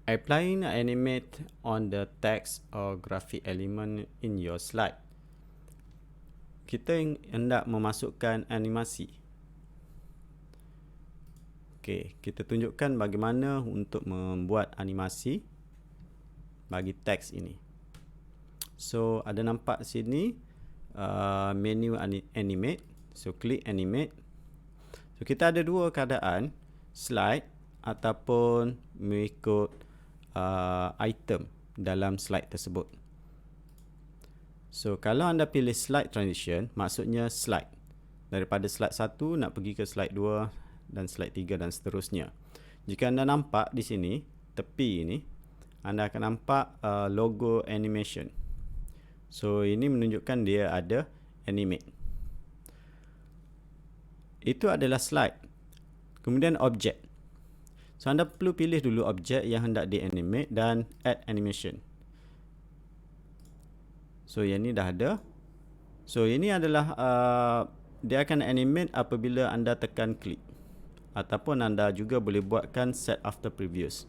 Applying animate on the text or graphic element in your slide. Kita hendak memasukkan animasi. Okey, kita tunjukkan bagaimana untuk membuat animasi bagi teks ini. So, ada nampak sini menu animate. So, klik animate. So, kita ada dua keadaan, slide ataupun mengikut item dalam slide tersebut. So, kalau anda pilih slide transition, maksudnya slide. Daripada slide 1 nak pergi ke slide 2 dan slide 3 dan seterusnya. Jika anda nampak di sini, tepi ini, anda akan nampak logo animation. So, ini menunjukkan dia ada animate. Itu adalah slide. Kemudian objek. So, anda perlu pilih dulu objek yang hendak di-animate dan add animation. So, yang ni dah ada. So, ini adalah dia akan animate apabila anda tekan klik. Ataupun anda juga boleh buatkan set after previous.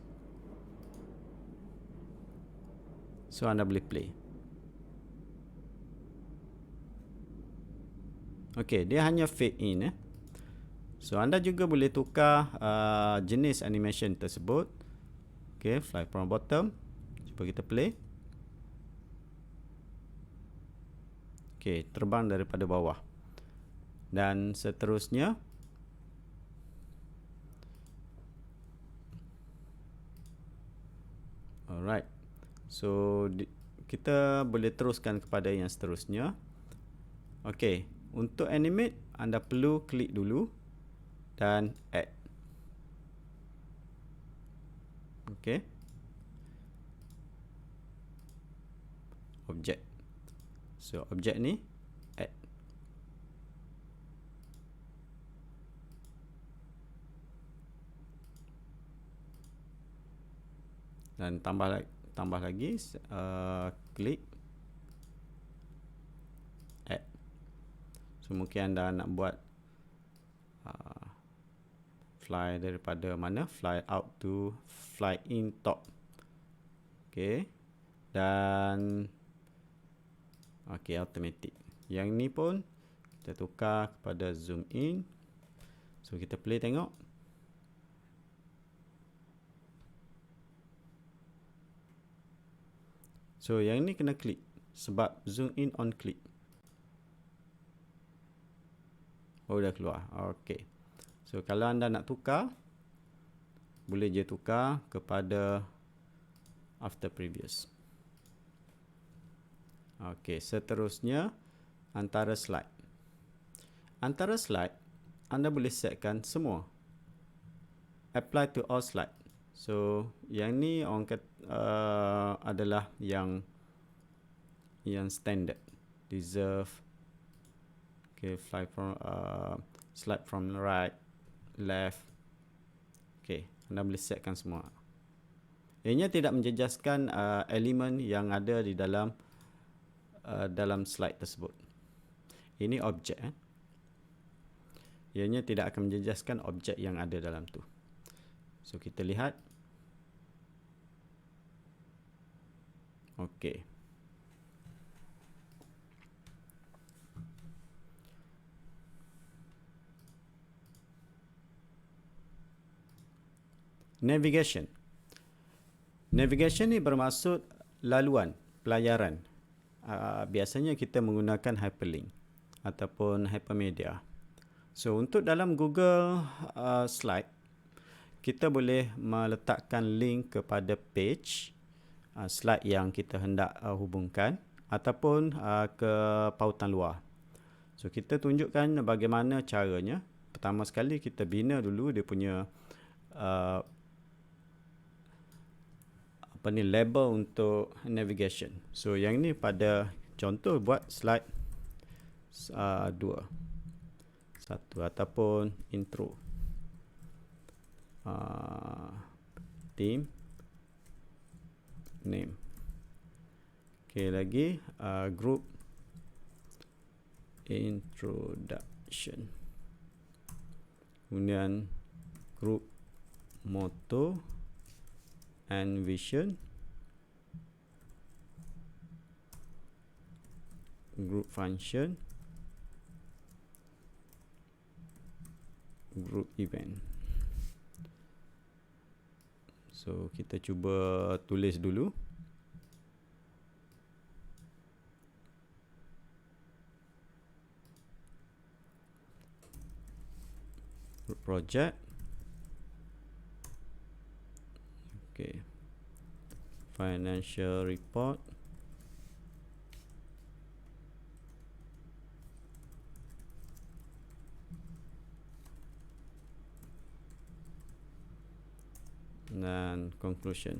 So, anda boleh play. Okey, dia hanya fade in. So, anda juga boleh tukar jenis animation tersebut. Okey, fly from bottom. Cuba kita play. Okey, terbang daripada bawah. Dan seterusnya. Alright. So, kita boleh teruskan kepada yang seterusnya. Okey, untuk animate, anda perlu klik dulu dan add. Okey. Objek. So, objek ni add. Dan tambah lagi klik add. So, mungkin anda nak buat fly daripada mana? Fly out to fly in top. Okey. Dan okey, automatic. Yang ni pun kita tukar kepada zoom in. So, kita play tengok. So, yang ni kena klik sebab zoom in on klik. Oh, dah keluar. Okey. So, kalau anda nak tukar, boleh je tukar kepada after previous. Okey, seterusnya antara slide. Antara slide, anda boleh setkan semua. Apply to all slide. So, yang ni orang kata adalah yang standard. Reserve. Okay, fly from slide from right, left. Okay, anda boleh setkan semua. Ianya tidak menjejaskan elemen yang ada di dalam slide tersebut. Ini objek. Ianya tidak akan menjejaskan objek yang ada dalam tu. So, kita lihat. Okey. Navigation. Navigation ni bermaksud laluan, pelayaran. Biasanya kita menggunakan hyperlink ataupun hypermedia. So, untuk dalam Google Slide, kita boleh meletakkan link kepada page slide yang kita hendak hubungkan ataupun ke pautan luar. So, kita tunjukkan bagaimana caranya. Pertama sekali kita bina dulu dia punya label untuk navigation. So, yang ni pada contoh buat slide 2. Satu ataupun intro. Team name. Okey, lagi group introduction. Kemudian group moto and vision, group function, group event. So kita cuba tulis dulu. Group project. Okay. Financial report. Dan conclusion.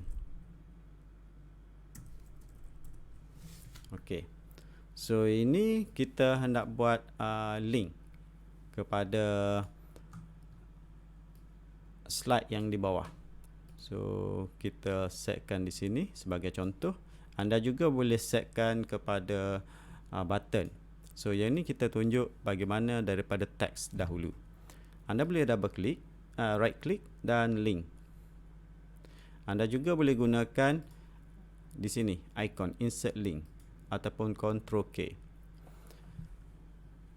Okay. So ini kita hendak buat link kepada slide yang di bawah. So kita setkan di sini sebagai contoh. Anda juga boleh setkan kepada button. So yang ni kita tunjuk bagaimana daripada teks dahulu. Anda boleh double click, right click dan link. Anda juga boleh gunakan di sini icon insert link ataupun Ctrl K.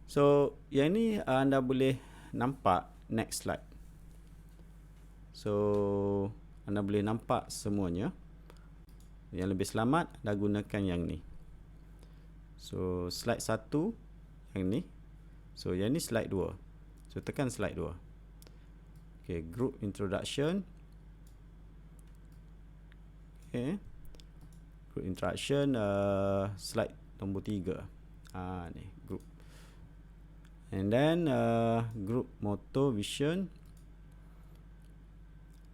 So yang ni anda boleh nampak next slide. So anda boleh nampak semuanya. Yang lebih selamat dah gunakan yang ni. So slide 1 yang ni. So yang ni slide 2. So tekan slide 2. Okay, group introduction. Okay. Group introduction slide nombor 3. Ni group. And then group motto vision.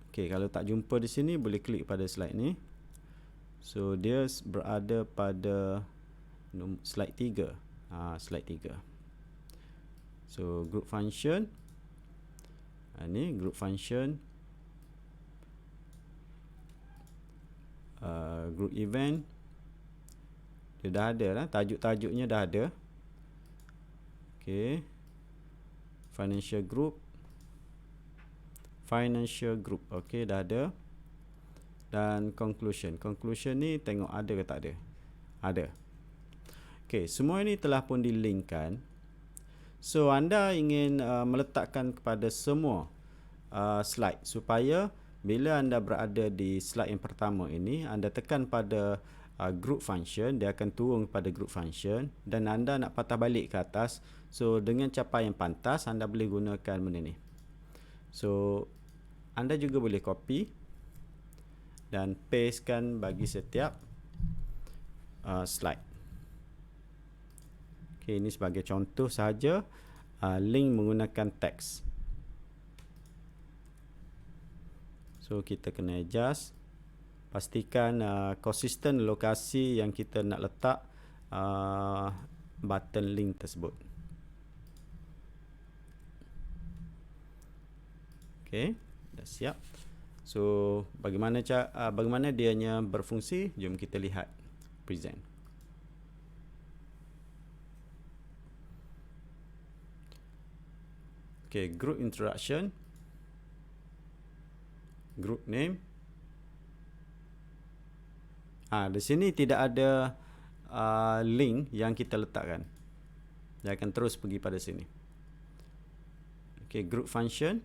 Okay, kalau tak jumpa di sini boleh klik pada slide ni. So dia berada pada slide 3. Slide 3. So group function. Ni group function. Group event. Dia dah ada lah. Tajuk-tajuknya dah ada. Okay. Financial group. Financial group. Okay, dah ada. Dan conclusion. Conclusion ni tengok ada ke tak ada. Ada. Okay, semua ini telah pun dilinkkan. So anda ingin meletakkan kepada semua slide supaya bila anda berada di slide yang pertama ini, anda tekan pada group function, dia akan turun pada group function dan anda nak patah balik ke atas. So dengan capaian pantas anda boleh gunakan benda ni. So anda juga boleh copy dan pastekan bagi setiap slide. Okay, ini sebagai contoh sahaja link menggunakan teks. So kita kena adjust. Pastikan konsisten lokasi yang kita nak letak button link tersebut. Okay, dah siap. So bagaimana dianya berfungsi? Jom kita lihat present. Okay, group introduction, group name. Di sini tidak ada link yang kita letakkan. Dia akan terus pergi pada sini. Okay, group function.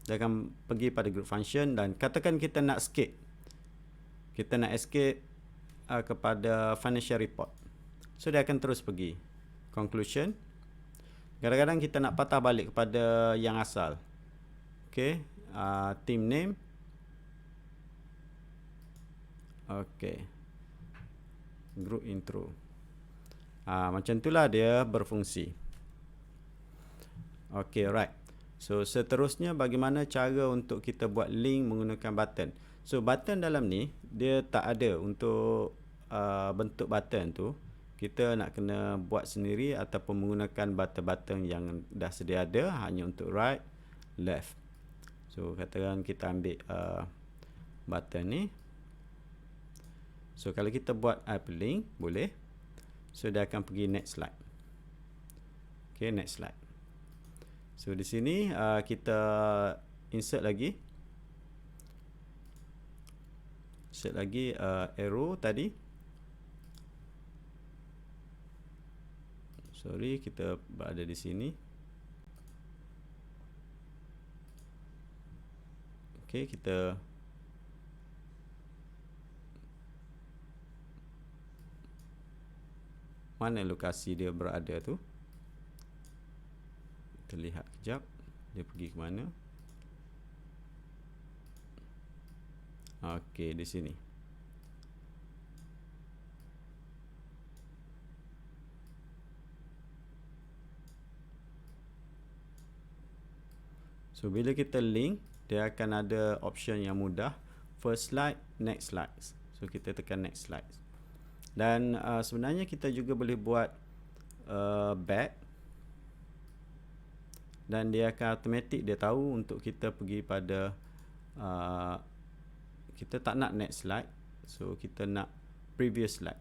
Dia akan pergi pada group function dan katakan kita nak escape. Kita nak escape kepada financial report. So dia akan terus pergi. Conclusion. Kadang-kadang kita nak patah balik kepada yang asal. Okay. Team name. Okay. Group intro. Macam itulah dia berfungsi. Okay, right. So seterusnya bagaimana cara untuk kita buat link menggunakan button. So button dalam ni dia tak ada untuk bentuk button tu. Kita nak kena buat sendiri ataupun menggunakan button-button yang dah sedia ada hanya untuk right, left. So katakan kita ambil button ni. So kalau kita buat hyperlink boleh. So dia akan pergi next slide. Okay, next slide. So di sini kita insert lagi. Set lagi arrow tadi. Sorry, kita berada di sini. Okey, kita mana lokasi dia berada tu. Kita lihat kejap dia pergi ke mana. Okey, di sini. So bila kita link, dia akan ada option yang mudah, first slide, next slide. So kita tekan next slide. Dan sebenarnya kita juga boleh buat back, dan dia akan automatic, dia tahu untuk kita pergi pada kita tak nak next slide, so kita nak previous slide.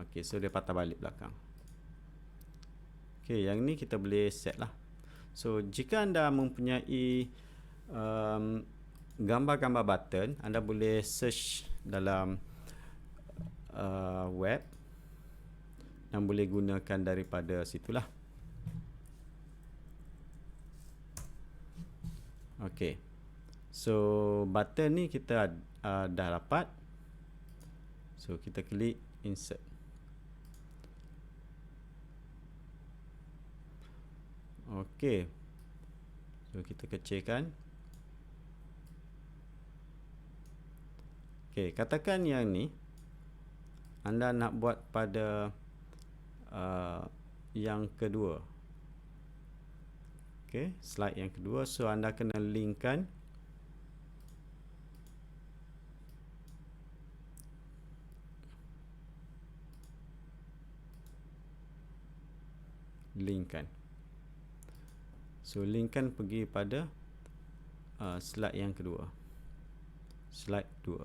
Ok, so dia patah balik belakang. Ok, yang ni kita boleh set lah. So jika anda mempunyai gambar-gambar button, anda boleh search dalam web dan boleh gunakan daripada situlah. Ok, so button ni kita dah dapat. So kita klik insert. Ok, so kita kecilkan. Ok, katakan yang ni anda nak buat pada yang kedua. Ok, slide yang kedua. So anda kena linkkan So linkkan pergi pada slide yang kedua, slide 2.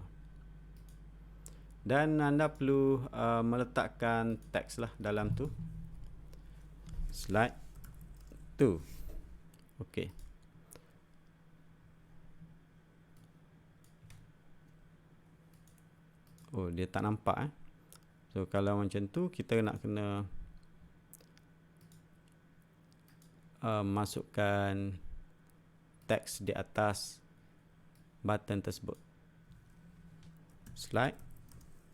Dan anda perlu meletakkan teks lah dalam tu, slide 2. ok, oh dia tak nampak So kalau macam tu kita nak kena masukkan teks di atas button tersebut, slide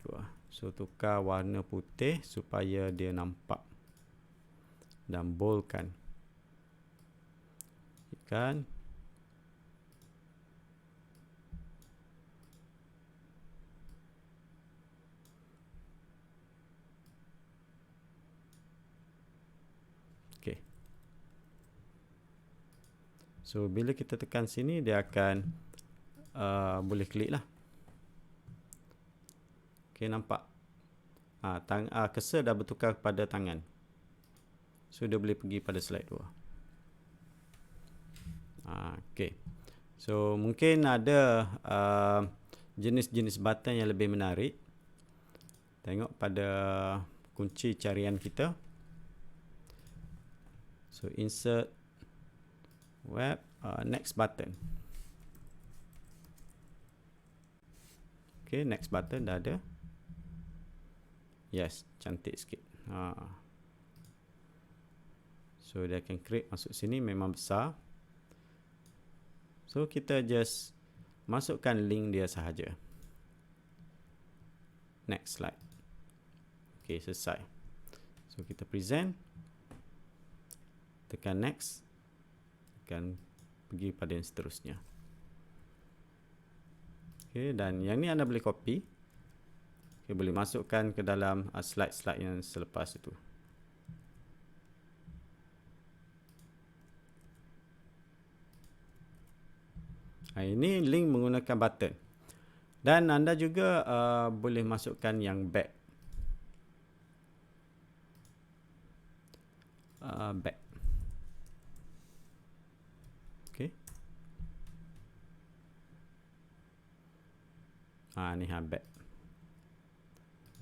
2. So tukar warna putih supaya dia nampak, dan boldkan ikan. Okay. So bila kita tekan sini, dia akan boleh klik lah. Okay, nampak cursor dah bertukar kepada tangan. So dia boleh pergi pada slide 2. Okay, so mungkin ada jenis-jenis button yang lebih menarik. Tengok pada kunci carian kita. So insert web, next button. Okay, next button dah ada. Yes, cantik sikit. So dia akan create masuk sini, memang besar. So kita just masukkan link dia sahaja. Next slide. Okay, selesai. So kita present, tekan next, akan pergi pada yang seterusnya. Okay, dan yang ni anda boleh copy. Okay, boleh masukkan ke dalam slide-slide yang selepas itu. Ini link menggunakan button. Dan anda juga boleh masukkan yang back. Back. Okay. Ni back.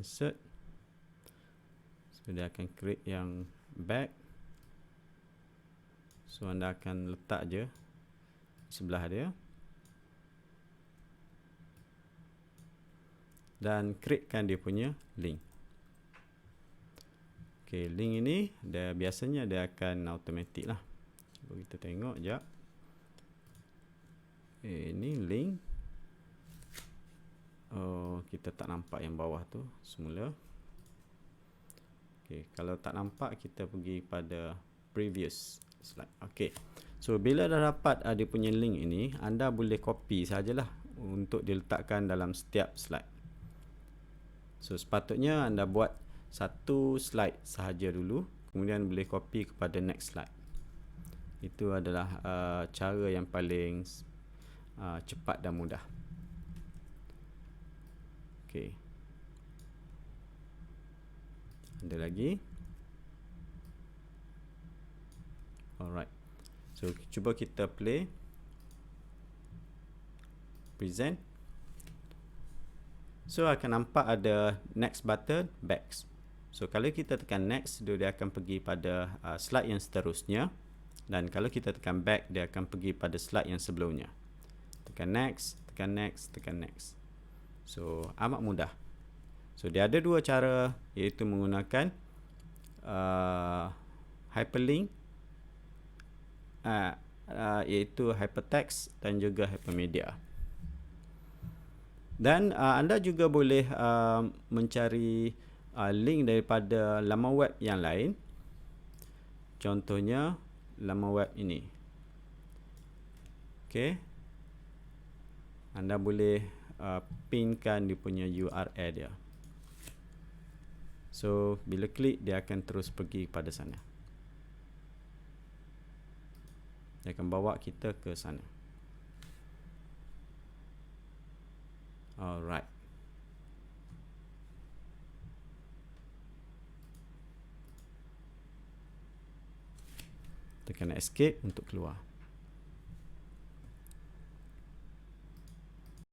Insert. So dia akan create yang back. So anda akan letak je sebelah dia. dan createkan dia punya link. Okey, link ini biasanya dia akan automatic lah. Cuba kita tengok jap. Ini link. Oh, kita tak nampak yang bawah tu semula. Okey, kalau tak nampak kita pergi pada previous slide. Okey. So bila dah dapat dia punya link ini, anda boleh copy sajalah untuk diletakkan dalam setiap slide. So sepatutnya anda buat satu slide sahaja dulu, kemudian boleh copy kepada next slide. Itu adalah cara yang paling cepat dan mudah. Okey. Ada lagi. Alright. So cuba kita play. Present. So akan nampak ada next button, back. So kalau kita tekan next, dia akan pergi pada slide yang seterusnya. Dan kalau kita tekan back, dia akan pergi pada slide yang sebelumnya. Tekan next, tekan next, tekan next. So amat mudah. So dia ada dua cara, iaitu menggunakan hyperlink, iaitu hypertext dan juga hypermedia. Dan anda juga boleh mencari link daripada laman web yang lain. Contohnya laman web ini. Okey. Anda boleh pinkan dia punya URL dia. So bila klik, dia akan terus pergi pada sana. Dia akan bawa kita ke sana. Alright. Tekan escape untuk keluar.